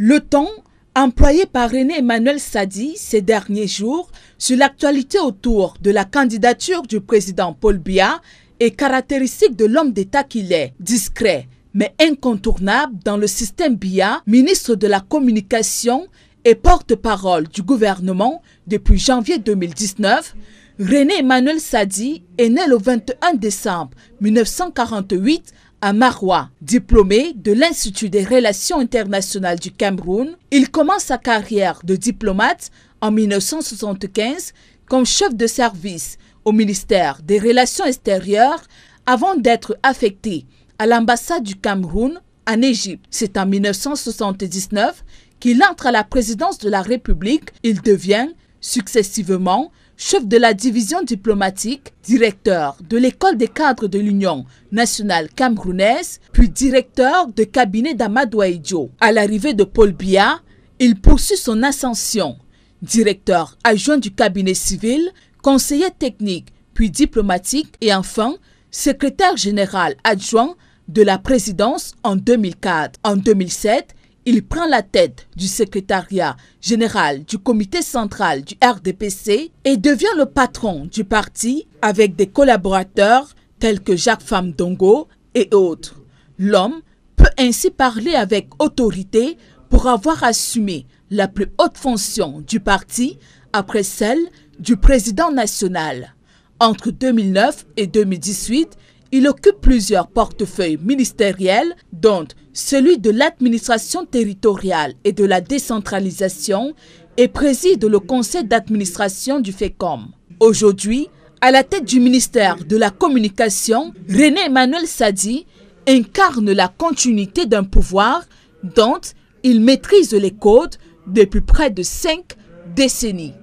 Le ton employé par René Emmanuel Sadi ces derniers jours sur l'actualité autour de la candidature du président Paul Biya est caractéristique de l'homme d'État qu'il est, discret mais incontournable dans le système Biya, ministre de la Communication et porte-parole du gouvernement depuis janvier 2019. René Emmanuel Sadi est né le 21 décembre 1948 à Maroua. Diplômé de l'Institut des Relations internationales du Cameroun, il commence sa carrière de diplomate en 1975 comme chef de service au ministère des Relations extérieures avant d'être affecté à l'ambassade du Cameroun en Égypte. C'est en 1979 qu'il entre à la présidence de la République. Il devient successivement chef de la division diplomatique, directeur de l'école des cadres de l'Union nationale camerounaise, puis directeur de cabinet d'Amadou Ahidjo. À l'arrivée de Paul Biya, il poursuit son ascension. Directeur adjoint du cabinet civil, conseiller technique, puis diplomatique et enfin secrétaire général adjoint de la présidence en 2004. En 2007, il prend la tête du secrétariat général du comité central du RDPC et devient le patron du parti avec des collaborateurs tels que Jacques Famdongo et autres. L'homme peut ainsi parler avec autorité pour avoir assumé la plus haute fonction du parti après celle du président national. Entre 2009 et 2018, il occupe plusieurs portefeuilles ministériels, dont celui de l'administration territoriale et de la décentralisation, et préside le conseil d'administration du FECOM. Aujourd'hui, à la tête du ministère de la Communication, René Emmanuel Sadi incarne la continuité d'un pouvoir dont il maîtrise les codes depuis près de 5 décennies.